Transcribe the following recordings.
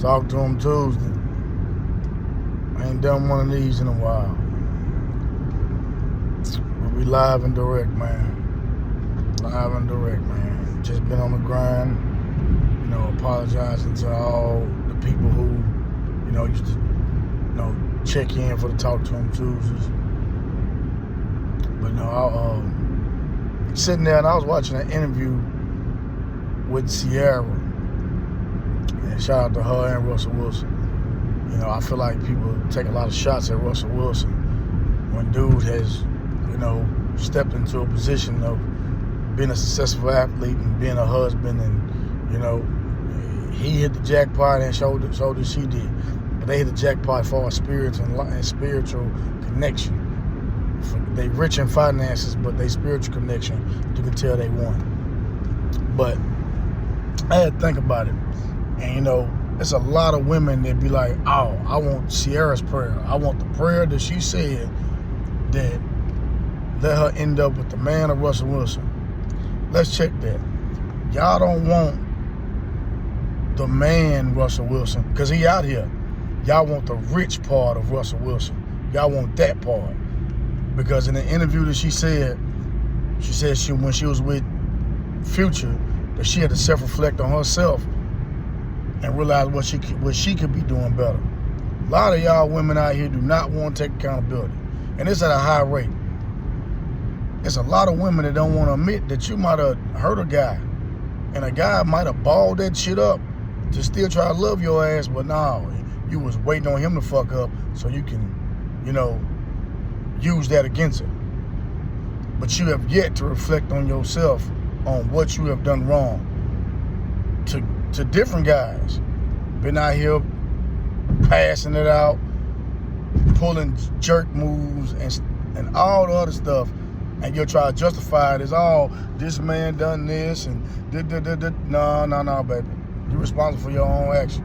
Talk to him Tuesday. I ain't done one of these in a while. But we live and direct, man. Live and direct, man. Just been on the grind. You know, apologizing to all the people who, you know, used to, you know, check in for the Talk to him Tuesdays. But no, I sitting there and I was watching an interview with Ciara. And shout out to her and Russell Wilson. You know, I feel like people take a lot of shots at Russell Wilson when dude has, you know, stepped into a position of being a successful athlete and being a husband, and, you know, he hit the jackpot and so did she did. But they hit the jackpot for spiritual connection. They rich in finances, but they spiritual connection, you can tell they won. But I had to think about it. And, you know, there's a lot of women that be like, oh, I want Ciara's prayer. I want the prayer that she said that let her end up with the man of Russell Wilson. Let's check that. Y'all don't want the man Russell Wilson, because he out here. Y'all want the rich part of Russell Wilson. Y'all want that part. Because in the interview that she said when she was with Future, that she had to self-reflect on herself and realize what she could be doing better. A lot of y'all women out here do not want to take accountability. And it's at a high rate. There's a lot of women that don't want to admit that you might have hurt a guy. And a guy might have balled that shit up to still try to love your ass, but no, you was waiting on him to fuck up so you can, you know, use that against him. But you have yet to reflect on yourself, on what you have done wrong to different guys. Been out here passing it out, pulling jerk moves and all the other stuff, and you'll try to justify it as, oh, this man done this and no, baby. You're responsible for your own actions.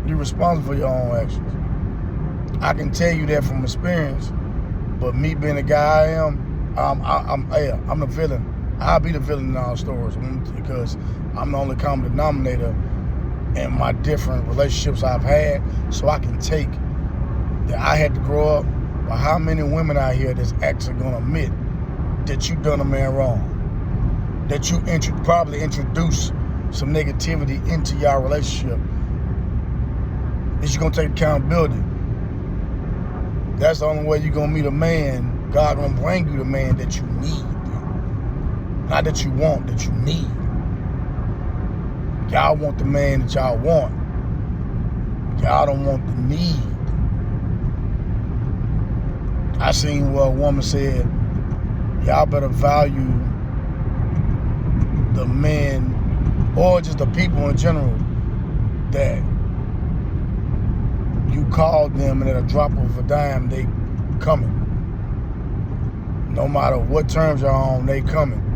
You're responsible for your own actions. I can tell you that from experience, but me being the guy I am, I'm the villain. I'll be the villain in all stories because I'm the only common denominator in my different relationships I've had. So I can take that I had to grow up. But how many women out here that's actually gonna admit that you done a man wrong, that you probably introduced some negativity into your relationship? Is you gonna take accountability? That's the only way you're gonna meet a man. God gonna bring you the man that you need. Not that you want, that you need. Y'all want the man that y'all want. Y'all don't want the need. I seen where a woman said, y'all better value the men, or just the people in general, that you call them and at a drop of a dime, they coming. No matter what terms you're on, they coming.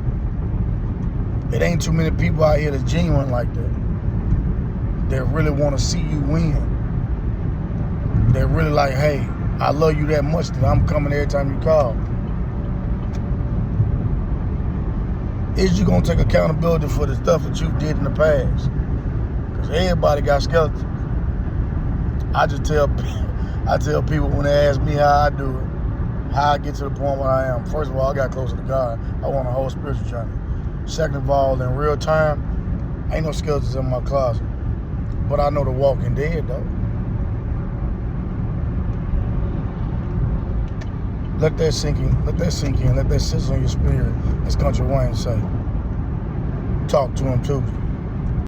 It ain't too many people out here that's genuine like that. They really want to see you win. They're really like, hey, I love you that much that I'm coming every time you call. Is you gonna take accountability for the stuff that you did in the past? Because everybody got skeletons. I tell people when they ask me how I do it, how I get to the point where I am. First of all, I got closer to God. I want a whole spiritual journey. Second of all, in real time, ain't no skeletons in my closet. But I know the walking dead, though. Let that sink in. Let that sink in. Let that sizzle in your spirit, as Country Wayne say. Talk to him, too.